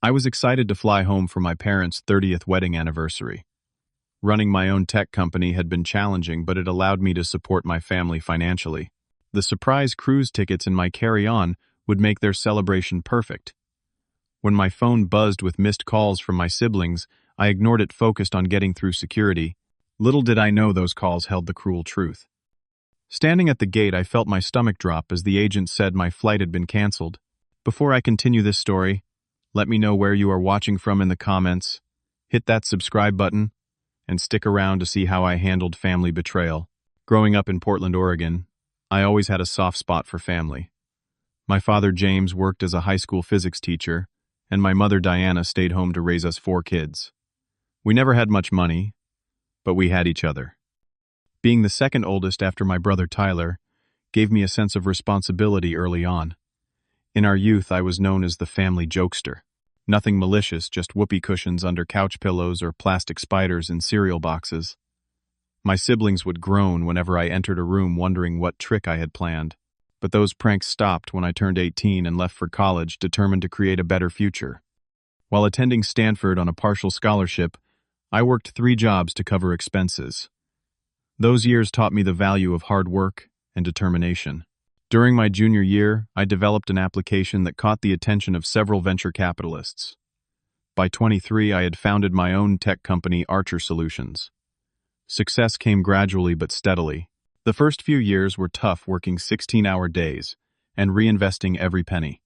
I was excited to fly home for my parents' 30th wedding anniversary. Running my own tech company had been challenging, but it allowed me to support my family financially. The surprise cruise tickets in my carry-on would make their celebration perfect. When my phone buzzed with missed calls from my siblings, I ignored it, focused on getting through security. Little did I know those calls held the cruel truth. Standing at the gate, I felt my stomach drop as the agent said my flight had been canceled. Before I continue this story, let me know where you are watching from in the comments. Hit that subscribe button, and stick around to see how I handled family betrayal. Growing up in Portland, Oregon, I always had a soft spot for family. My father, James, worked as a high school physics teacher, and my mother, Diana, stayed home to raise us 4 kids. We never had much money, but we had each other. Being the second oldest after my brother Tyler gave me a sense of responsibility early on. In our youth, I was known as the family jokester. Nothing malicious, just whoopee cushions under couch pillows or plastic spiders in cereal boxes. My siblings would groan whenever I entered a room wondering what trick I had planned. But those pranks stopped when I turned 18 and left for college, determined to create a better future. While attending Stanford on a partial scholarship, I worked 3 jobs to cover expenses. Those years taught me the value of hard work and determination. During my junior year, I developed an application that caught the attention of several venture capitalists. By 23, I had founded my own tech company, Archer Solutions. Success came gradually but steadily. The first few years were tough, working 16-hour days and reinvesting every penny.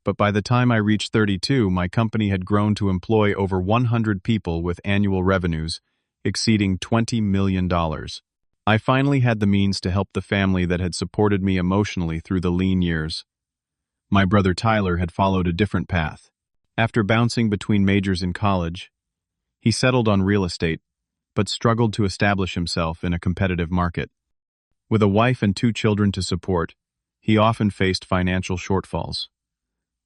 But by the time I reached 32, my company had grown to employ over 100 people with annual revenues exceeding $20 million. I finally had the means to help the family that had supported me emotionally through the lean years. My brother Tyler had followed a different path. After bouncing between majors in college, he settled on real estate, but struggled to establish himself in a competitive market. With a wife and 2 children to support, he often faced financial shortfalls.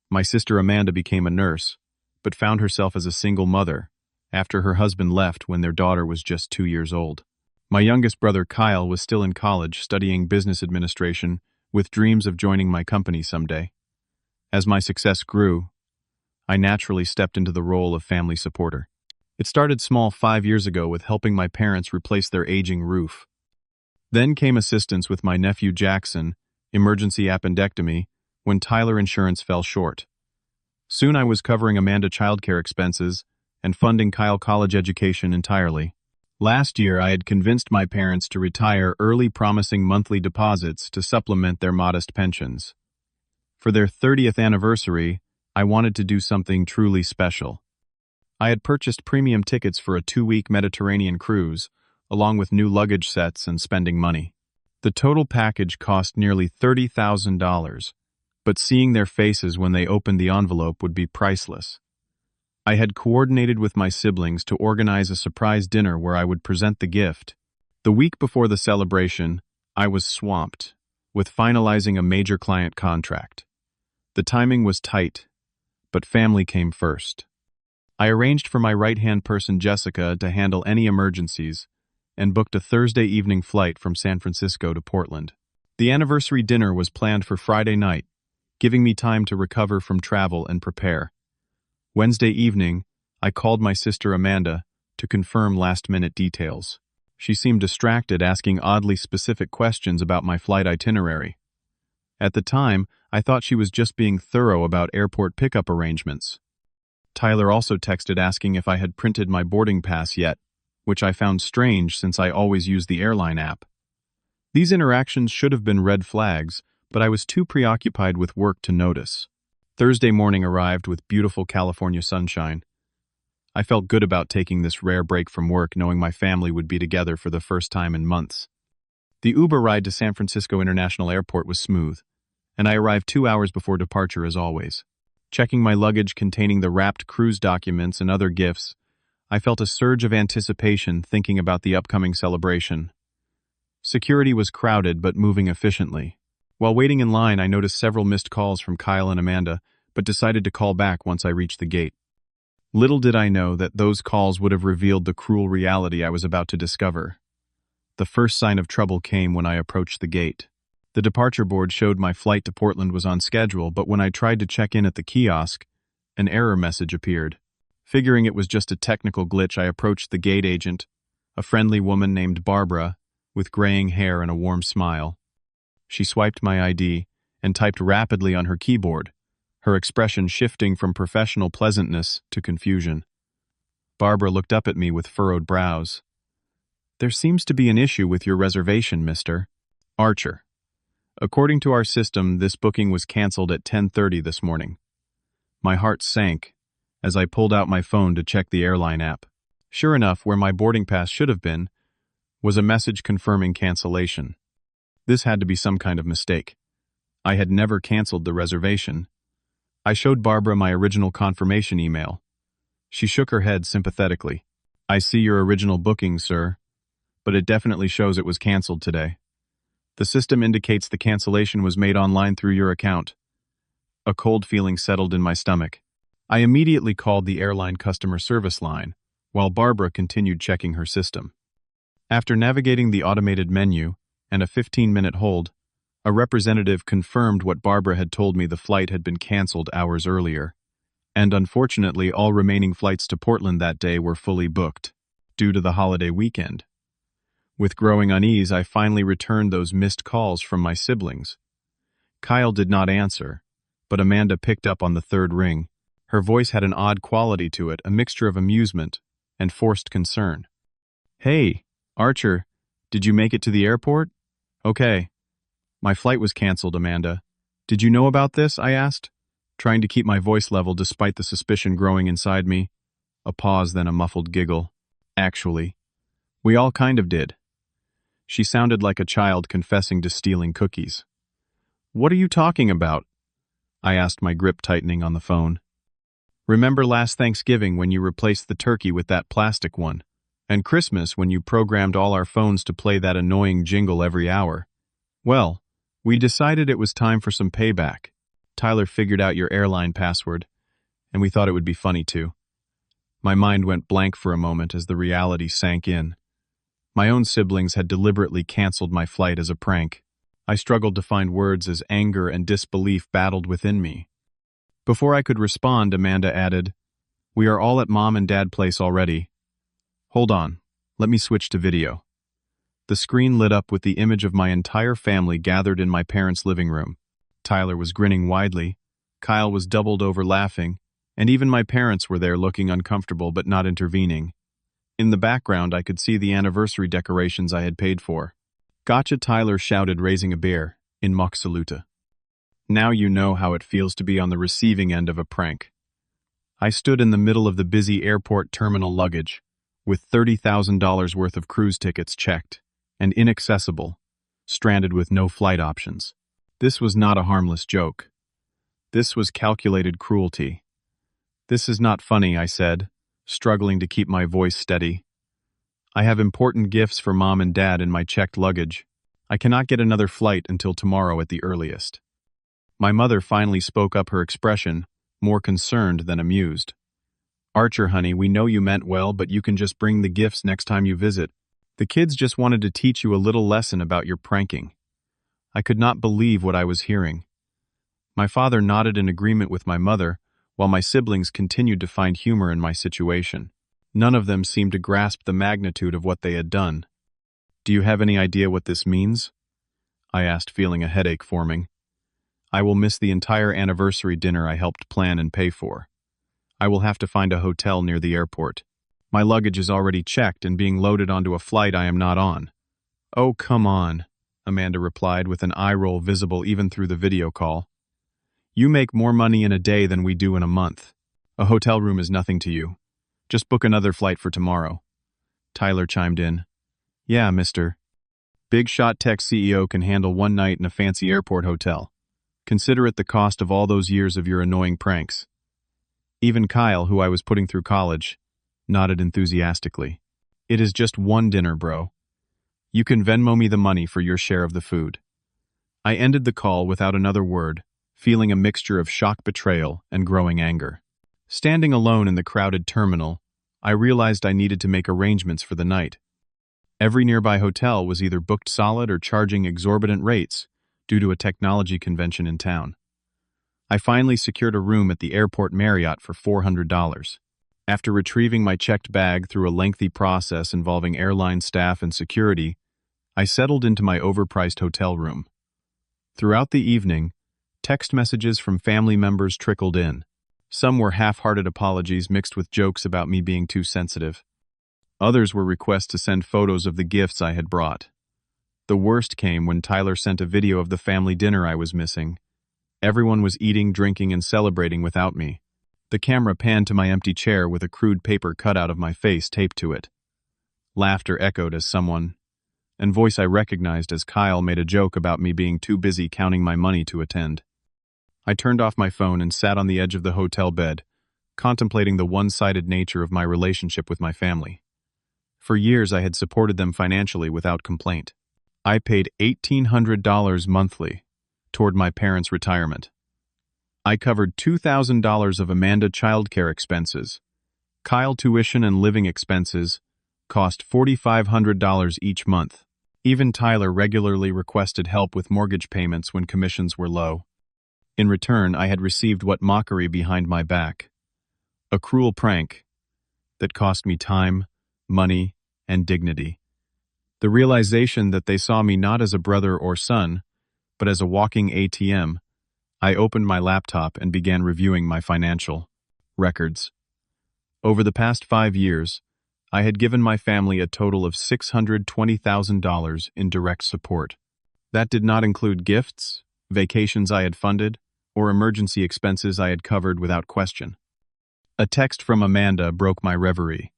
My sister Amanda became a nurse, but found herself as a single mother after her husband left when their daughter was just 2 years old. My youngest brother Kyle was still in college studying business administration with dreams of joining my company someday. As my success grew, I naturally stepped into the role of family supporter. It started small 5 years ago with helping my parents replace their aging roof. Then came assistance with my nephew Jackson, emergency appendectomy, when Tyler insurance fell short. Soon I was covering Amanda childcare expenses and funding Kyle college education entirely. Last year, I had convinced my parents to retire early, promising monthly deposits to supplement their modest pensions. For their 30th anniversary, I wanted to do something truly special. I had purchased premium tickets for a 2-week Mediterranean cruise, along with new luggage sets and spending money. The total package cost nearly $30,000, but seeing their faces when they opened the envelope would be priceless. I had coordinated with my siblings to organize a surprise dinner where I would present the gift. The week before the celebration, I was swamped with finalizing a major client contract. The timing was tight, but family came first. I arranged for my right-hand person, Jessica, to handle any emergencies and booked a Thursday evening flight from San Francisco to Portland. The anniversary dinner was planned for Friday night, giving me time to recover from travel and prepare. Wednesday evening, I called my sister Amanda to confirm last-minute details. She seemed distracted, asking oddly specific questions about my flight itinerary. At the time, I thought she was just being thorough about airport pickup arrangements. Tyler also texted asking if I had printed my boarding pass yet, which I found strange since I always use the airline app. These interactions should have been red flags, but I was too preoccupied with work to notice. Thursday morning arrived with beautiful California sunshine. I felt good about taking this rare break from work, knowing my family would be together for the first time in months. The Uber ride to San Francisco International Airport was smooth, and I arrived 2 hours before departure as always. Checking my luggage containing the wrapped cruise documents and other gifts, I felt a surge of anticipation thinking about the upcoming celebration. Security was crowded but moving efficiently. While waiting in line, I noticed several missed calls from Kyle and Amanda, but decided to call back once I reached the gate. Little did I know that those calls would have revealed the cruel reality I was about to discover. The first sign of trouble came when I approached the gate. The departure board showed my flight to Portland was on schedule, but when I tried to check in at the kiosk, an error message appeared. Figuring it was just a technical glitch, I approached the gate agent, a friendly woman named Barbara, with graying hair and a warm smile. She swiped my ID and typed rapidly on her keyboard, her expression shifting from professional pleasantness to confusion. Barbara looked up at me with furrowed brows. "There seems to be an issue with your reservation, Mr. Archer. According to our system, this booking was canceled at 10:30 this morning." My heart sank as I pulled out my phone to check the airline app. Sure enough, where my boarding pass should have been was a message confirming cancellation. This had to be some kind of mistake. I had never canceled the reservation. I showed Barbara my original confirmation email. She shook her head sympathetically. "I see your original booking, sir, but it definitely shows it was canceled today. The system indicates the cancellation was made online through your account." A cold feeling settled in my stomach. I immediately called the airline customer service line, while Barbara continued checking her system. After navigating the automated menu and a 15-minute hold, a representative confirmed what Barbara had told me: the flight had been canceled hours earlier, and unfortunately all remaining flights to Portland that day were fully booked, due to the holiday weekend. With growing unease, I finally returned those missed calls from my siblings. Kyle did not answer, but Amanda picked up on the third ring. Her voice had an odd quality to it, a mixture of amusement and forced concern. "Hey, Archer, did you make it to the airport?" "Okay. My flight was canceled, Amanda. Did you know about this?" I asked, trying to keep my voice level despite the suspicion growing inside me. A pause, then a muffled giggle. "Actually, we all kind of did." She sounded like a child confessing to stealing cookies. "What are you talking about?" I asked, my grip tightening on the phone. "Remember last Thanksgiving when you replaced the turkey with that plastic one? And Christmas when you programmed all our phones to play that annoying jingle every hour? Well, we decided it was time for some payback. Tyler figured out your airline password, and we thought it would be funny too." My mind went blank for a moment as the reality sank in. My own siblings had deliberately canceled my flight as a prank. I struggled to find words as anger and disbelief battled within me. Before I could respond, Amanda added, "We are all at Mom and Dad place already. Hold on, let me switch to video." The screen lit up with the image of my entire family gathered in my parents' living room. Tyler was grinning widely, Kyle was doubled over laughing, and even my parents were there looking uncomfortable but not intervening. In the background, I could see the anniversary decorations I had paid for. "Gotcha," Tyler shouted, raising a beer, in mock saluta. "Now you know how it feels to be on the receiving end of a prank." I stood in the middle of the busy airport terminal luggage, with $30,000 worth of cruise tickets checked, and inaccessible, stranded with no flight options. This was not a harmless joke. This was calculated cruelty. "This is not funny," I said, struggling to keep my voice steady. "I have important gifts for Mom and Dad in my checked luggage. I cannot get another flight until tomorrow at the earliest." My mother finally spoke up, her expression more concerned than amused. "Archer, honey, we know you meant well, but you can just bring the gifts next time you visit. The kids just wanted to teach you a little lesson about your pranking." I could not believe what I was hearing. My father nodded in agreement with my mother, while my siblings continued to find humor in my situation. None of them seemed to grasp the magnitude of what they had done. "Do you have any idea what this means?" I asked, feeling a headache forming. "I will miss the entire anniversary dinner I helped plan and pay for. I will have to find a hotel near the airport. My luggage is already checked and being loaded onto a flight I am not on." "Oh, come on," Amanda replied with an eye roll visible even through the video call. "You make more money in a day than we do in a month. A hotel room is nothing to you. Just book another flight for tomorrow." Tyler chimed in. "Yeah, Mr. Big Shot Tech CEO can handle one night in a fancy airport hotel. Consider it the cost of all those years of your annoying pranks." Even Kyle, who I was putting through college, nodded enthusiastically. "It is just one dinner, bro. You can Venmo me the money for your share of the food." I ended the call without another word, feeling a mixture of shock, betrayal, and growing anger. Standing alone in the crowded terminal, I realized I needed to make arrangements for the night. Every nearby hotel was either booked solid or charging exorbitant rates due to a technology convention in town. I finally secured a room at the airport Marriott for $400. After retrieving my checked bag through a lengthy process involving airline staff and security, I settled into my overpriced hotel room. Throughout the evening, text messages from family members trickled in. Some were half-hearted apologies mixed with jokes about me being too sensitive. Others were requests to send photos of the gifts I had brought. The worst came when Tyler sent a video of the family dinner I was missing. Everyone was eating, drinking, and celebrating without me. The camera panned to my empty chair with a crude paper cutout of my face taped to it. Laughter echoed as someone, and voice I recognized as Kyle, made a joke about me being too busy counting my money to attend. I turned off my phone and sat on the edge of the hotel bed, contemplating the one-sided nature of my relationship with my family. For years I had supported them financially without complaint. I paid $1,800 monthly toward my parents' retirement. I covered $2,000 of Amanda childcare expenses. Kyle tuition and living expenses cost $4,500 each month. Even Tyler regularly requested help with mortgage payments when commissions were low. In return, I had received what mockery behind my back. A cruel prank that cost me time, money, and dignity. The realization that they saw me not as a brother or son, but as a walking ATM, I opened my laptop and began reviewing my financial records. Over the past 5 years, I had given my family a total of $620,000 in direct support. That did not include gifts, vacations I had funded, or emergency expenses I had covered without question. A text from Amanda broke my reverie.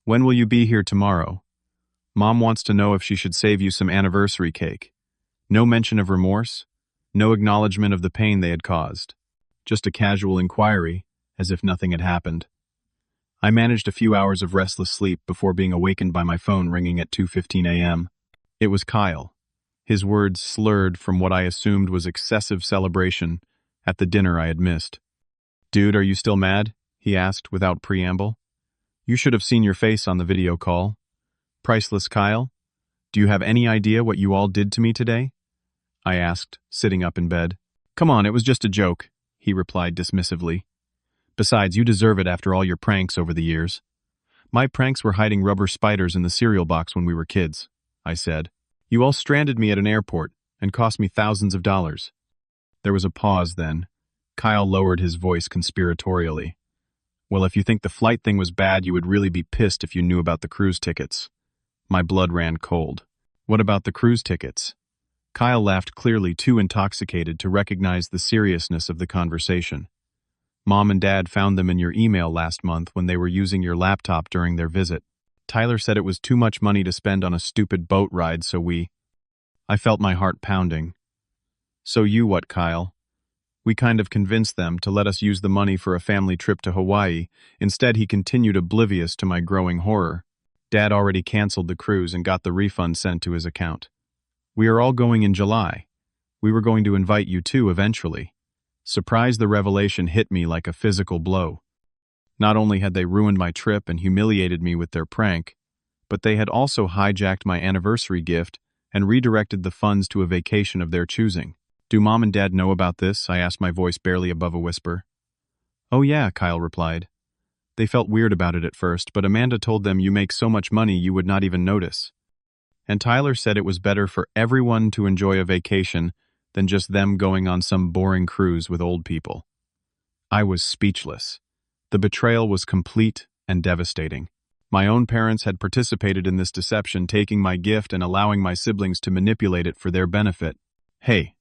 "When will you be here tomorrow? Mom wants to know if she should save you some anniversary cake." No mention of remorse, no acknowledgement of the pain they had caused. Just a casual inquiry, as if nothing had happened. I managed a few hours of restless sleep before being awakened by my phone ringing at 2:15 a.m. It was Kyle, his words slurred from what I assumed was excessive celebration at the dinner I had missed. "Dude, are you still mad?" he asked without preamble. "You should have seen your face on the video call. Priceless Kyle, do you have any idea what you all did to me today?" I asked, sitting up in bed. "Come on, it was just a joke," he replied dismissively. "Besides, you deserve it after all your pranks over the years." "My pranks were hiding rubber spiders in the cereal box when we were kids," I said. "You all stranded me at an airport and cost me thousands of dollars." There was a pause then. Kyle lowered his voice conspiratorially. "Well, if you think the flight thing was bad, you would really be pissed if you knew about the cruise tickets." My blood ran cold. "What about the cruise tickets?" Kyle laughed, clearly too intoxicated to recognize the seriousness of the conversation. "Mom and Dad found them in your email last month when they were using your laptop during their visit. Tyler said it was too much money to spend on a stupid boat ride, so we—" I felt my heart pounding. "So you what, Kyle?" "We kind of convinced them to let us use the money for a family trip to Hawaii." Instead, he continued, oblivious to my growing horror. "Dad already canceled the cruise and got the refund sent to his account. We are all going in July. We were going to invite you too eventually." Surprise, the revelation hit me like a physical blow. Not only had they ruined my trip and humiliated me with their prank, but they had also hijacked my anniversary gift and redirected the funds to a vacation of their choosing. "Do Mom and Dad know about this?" I asked, my voice barely above a whisper. "Oh yeah," Kyle replied. "They felt weird about it at first, but Amanda told them you make so much money you would not even notice. And Tyler said it was better for everyone to enjoy a vacation than just them going on some boring cruise with old people." I was speechless. The betrayal was complete and devastating. My own parents had participated in this deception, taking my gift and allowing my siblings to manipulate it for their benefit. "Hey,"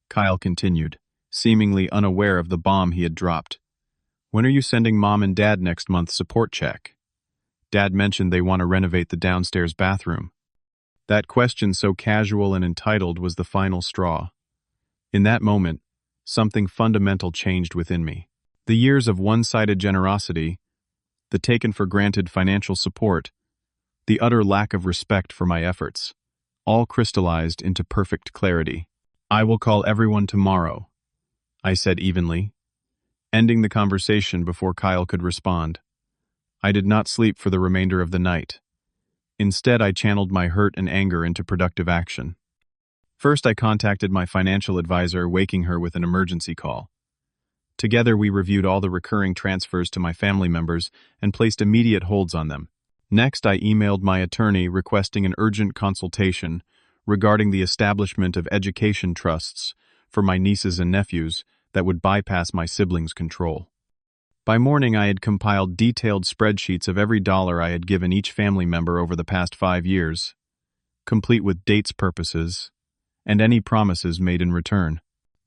Kyle continued, seemingly unaware of the bomb he had dropped. "When are you sending Mom and Dad next month's support check? Dad mentioned they want to renovate the downstairs bathroom." That question, so casual and entitled, was the final straw. In that moment, something fundamental changed within me. The years of one-sided generosity, the taken-for-granted financial support, the utter lack of respect for my efforts, all crystallized into perfect clarity. "I will call everyone tomorrow," I said evenly, ending the conversation before Kyle could respond. I did not sleep for the remainder of the night. Instead, I channeled my hurt and anger into productive action. First, I contacted my financial advisor, waking her with an emergency call. Together we reviewed all the recurring transfers to my family members and placed immediate holds on them. Next, I emailed my attorney requesting an urgent consultation regarding the establishment of education trusts for my nieces and nephews that would bypass my siblings' control. By morning, I had compiled detailed spreadsheets of every dollar I had given each family member over the past 5 years, complete with dates purposes, and any promises made in return.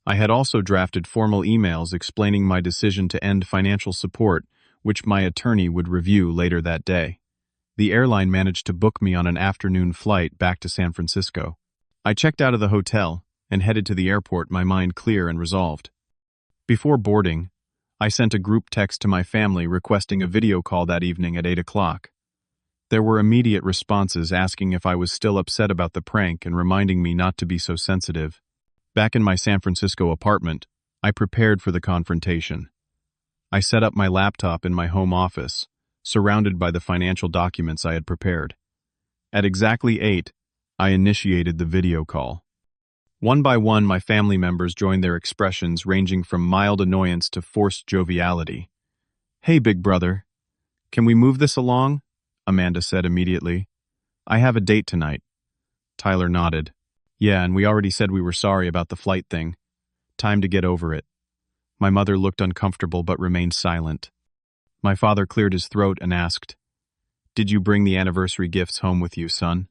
I had also drafted formal emails explaining my decision to end financial support, which my attorney would review later that day. The airline managed to book me on an afternoon flight back to San Francisco. I checked out of the hotel and headed to the airport, my mind clear and resolved. Before boarding, I sent a group text to my family requesting a video call that evening at 8 o'clock. There were immediate responses asking if I was still upset about the prank and reminding me not to be so sensitive. Back in my San Francisco apartment, I prepared for the confrontation. I set up my laptop in my home office, surrounded by the financial documents I had prepared. At exactly 8, I initiated the video call. One by one, my family members joined, their expressions ranging from mild annoyance to forced joviality. "Hey, big brother, can we move this along?" Amanda said immediately. "I have a date tonight." Tyler nodded. "Yeah, and we already said we were sorry about the flight thing. Time to get over it." My mother looked uncomfortable but remained silent. My father cleared his throat and asked, "Did you bring the anniversary gifts home with you, son?"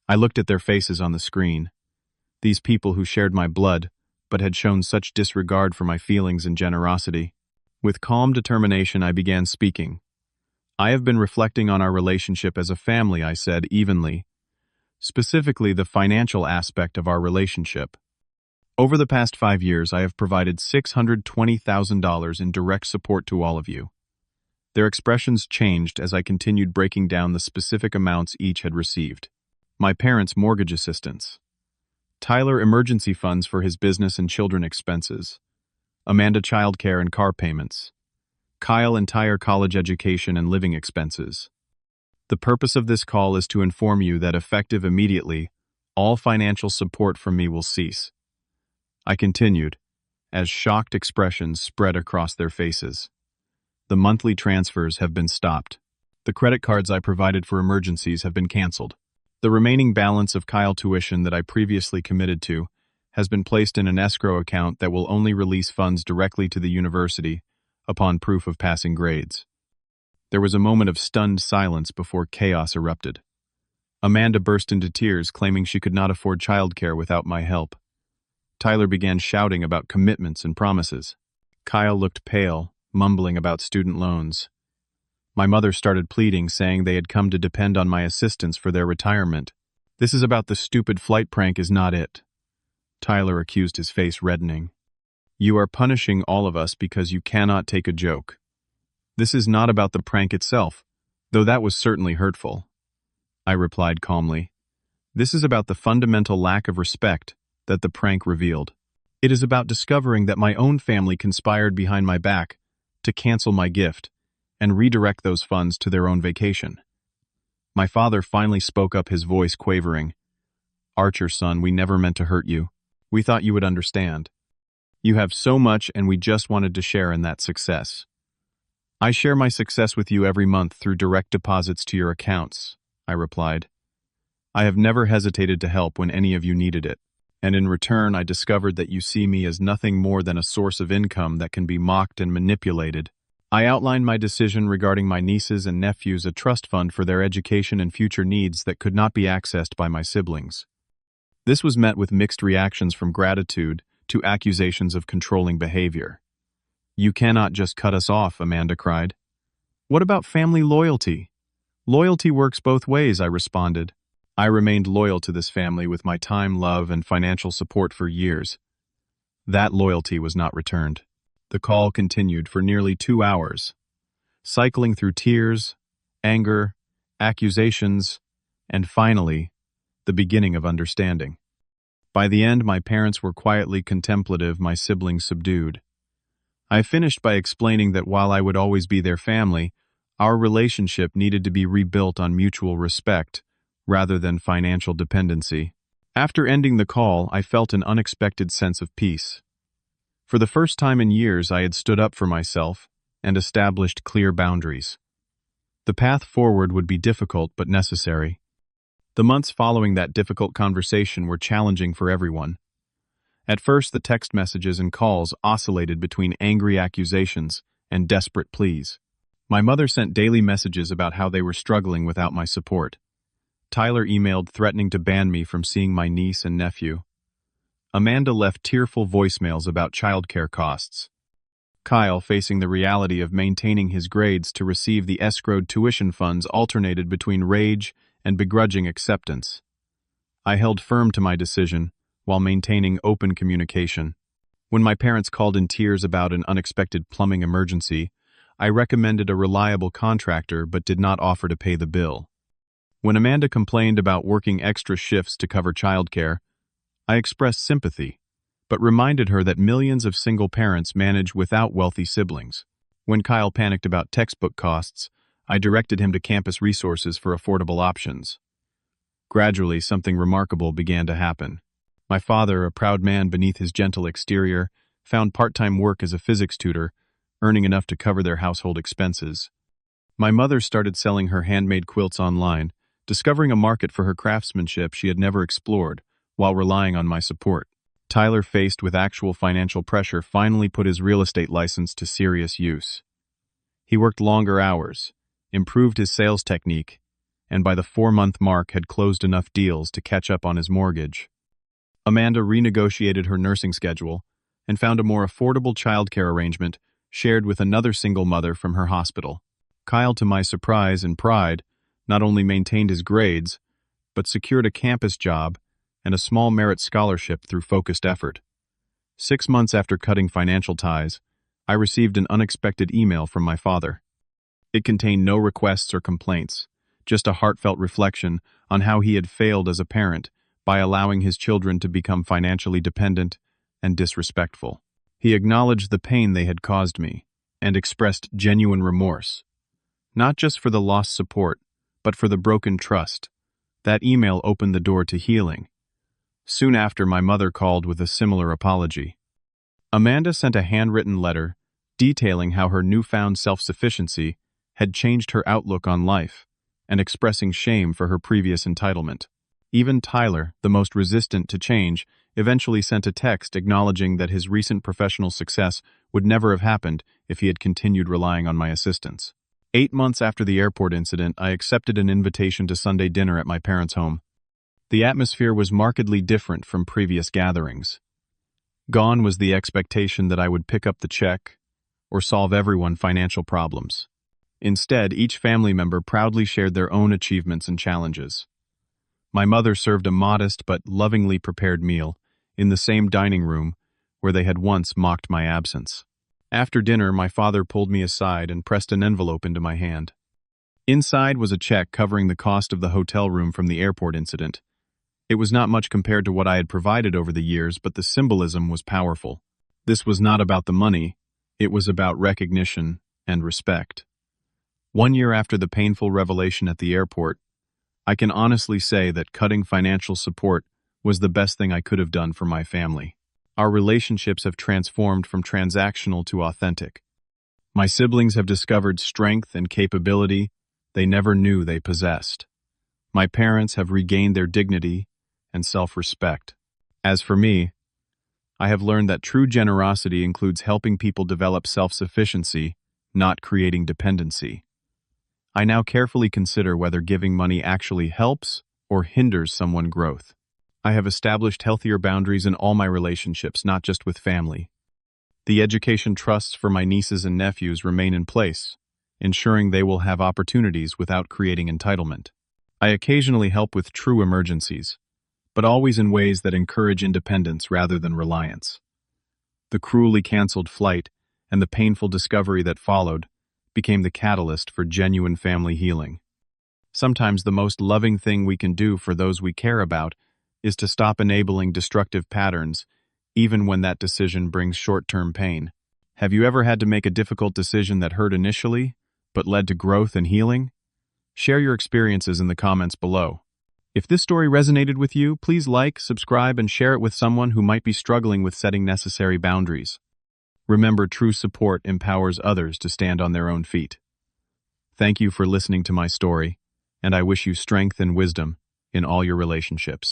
I looked at their faces on the screen. These people who shared my blood, but had shown such disregard for my feelings and generosity. With calm determination, I began speaking. "I have been reflecting on our relationship as a family," I said evenly. "Specifically, the financial aspect of our relationship. Over the past 5 years, I have provided $620,000 in direct support to all of you." Their expressions changed as I continued breaking down the specific amounts each had received. My parents' mortgage assistance. Tyler emergency funds for his business and children expenses. Amanda childcare and car payments. Kyle entire college education and living expenses. The purpose of this call is to inform you that effective immediately, all financial support from me will cease. I continued, as shocked expressions spread across their faces. The monthly transfers have been stopped. The credit cards I provided for emergencies have been canceled. The remaining balance of Kyle tuition that I previously committed to has been placed in an escrow account that will only release funds directly to the university upon proof of passing grades. There was a moment of stunned silence before chaos erupted. Amanda burst into tears, claiming she could not afford childcare without my help. Tyler began shouting about commitments and promises. Kyle looked pale, mumbling about student loans. My mother started pleading, saying they had come to depend on my assistance for their retirement. "This is about the stupid flight prank, is not it?" Tyler accused, his face reddening. "You are punishing all of us because you cannot take a joke. This is not about the prank itself, though that was certainly hurtful." I replied calmly. "This is about the fundamental lack of respect that the prank revealed. It is about discovering that my own family conspired behind my back to cancel my gift and redirect those funds to their own vacation." My father finally spoke up, his voice quavering. "Archer, son, we never meant to hurt you. We thought you would understand. You have so much and we just wanted to share in that success. I share my success with you every month through direct deposits to your accounts," I replied. "I have never hesitated to help when any of you needed it. And in return, I discovered that you see me as nothing more than a source of income that can be mocked and manipulated." I outlined my decision regarding my nieces and nephews, a trust fund for their education and future needs that could not be accessed by my siblings. This was met with mixed reactions, from gratitude to accusations of controlling behavior. "You cannot just cut us off," Amanda cried. "What about family loyalty?" "Loyalty works both ways," I responded. I remained loyal to this family with my time, love, and financial support for years. That loyalty was not returned. The call continued for nearly 2 hours, cycling through tears, anger, accusations, and finally, the beginning of understanding. By the end, my parents were quietly contemplative, my siblings subdued. I finished by explaining that while I would always be their family, our relationship needed to be rebuilt on mutual respect rather than financial dependency. After ending the call, I felt an unexpected sense of peace. For the first time in years, I had stood up for myself and established clear boundaries. The path forward would be difficult but necessary. The months following that difficult conversation were challenging for everyone. At first, the text messages and calls oscillated between angry accusations and desperate pleas. My mother sent daily messages about how they were struggling without my support. Tyler emailed threatening to ban me from seeing my niece and nephew. Amanda left tearful voicemails about childcare costs. Kyle, facing the reality of maintaining his grades to receive the escrowed tuition funds, alternated between rage and begrudging acceptance. I held firm to my decision while maintaining open communication. When my parents called in tears about an unexpected plumbing emergency, I recommended a reliable contractor but did not offer to pay the bill. When Amanda complained about working extra shifts to cover childcare, I expressed sympathy, but reminded her that millions of single parents manage without wealthy siblings. When Kyle panicked about textbook costs, I directed him to campus resources for affordable options. Gradually, something remarkable began to happen. My father, a proud man beneath his gentle exterior, found part-time work as a physics tutor, earning enough to cover their household expenses. My mother started selling her handmade quilts online, discovering a market for her craftsmanship she had never explored, while relying on my support. Tyler, faced with actual financial pressure, finally put his real estate license to serious use. He worked longer hours, improved his sales technique, and by the 4-month mark had closed enough deals to catch up on his mortgage. Amanda renegotiated her nursing schedule and found a more affordable childcare arrangement shared with another single mother from her hospital. Kyle, to my surprise and pride, not only maintained his grades, but secured a campus job and a small merit scholarship through focused effort. 6 months after cutting financial ties, I received an unexpected email from my father. It contained no requests or complaints, just a heartfelt reflection on how he had failed as a parent by allowing his children to become financially dependent and disrespectful. He acknowledged the pain they had caused me and expressed genuine remorse, not just for the lost support, but for the broken trust. That email opened the door to healing. Soon after, my mother called with a similar apology. Amanda sent a handwritten letter detailing how her newfound self-sufficiency had changed her outlook on life and expressing shame for her previous entitlement. Even Tyler, the most resistant to change, eventually sent a text acknowledging that his recent professional success would never have happened if he had continued relying on my assistance. 8 months after the airport incident, I accepted an invitation to Sunday dinner at my parents' home. The atmosphere was markedly different from previous gatherings. Gone was the expectation that I would pick up the check or solve everyone's financial problems. Instead, each family member proudly shared their own achievements and challenges. My mother served a modest but lovingly prepared meal in the same dining room where they had once mocked my absence. After dinner, my father pulled me aside and pressed an envelope into my hand. Inside was a check covering the cost of the hotel room from the airport incident. It was not much compared to what I had provided over the years, but the symbolism was powerful. This was not about the money, it was about recognition and respect. 1 year after the painful revelation at the airport, I can honestly say that cutting financial support was the best thing I could have done for my family. Our relationships have transformed from transactional to authentic. My siblings have discovered strength and capability they never knew they possessed. My parents have regained their dignity and self-respect. As for me, I have learned that true generosity includes helping people develop self-sufficiency, not creating dependency. I now carefully consider whether giving money actually helps or hinders someone's growth. I have established healthier boundaries in all my relationships, not just with family. The education trusts for my nieces and nephews remain in place, ensuring they will have opportunities without creating entitlement. I occasionally help with true emergencies, but always in ways that encourage independence rather than reliance. The cruelly canceled flight and the painful discovery that followed became the catalyst for genuine family healing. Sometimes the most loving thing we can do for those we care about is to stop enabling destructive patterns, even when that decision brings short-term pain. Have you ever had to make a difficult decision that hurt initially, but led to growth and healing? Share your experiences in the comments below. If this story resonated with you, please like, subscribe, and share it with someone who might be struggling with setting necessary boundaries. Remember, true support empowers others to stand on their own feet. Thank you for listening to my story, and I wish you strength and wisdom in all your relationships.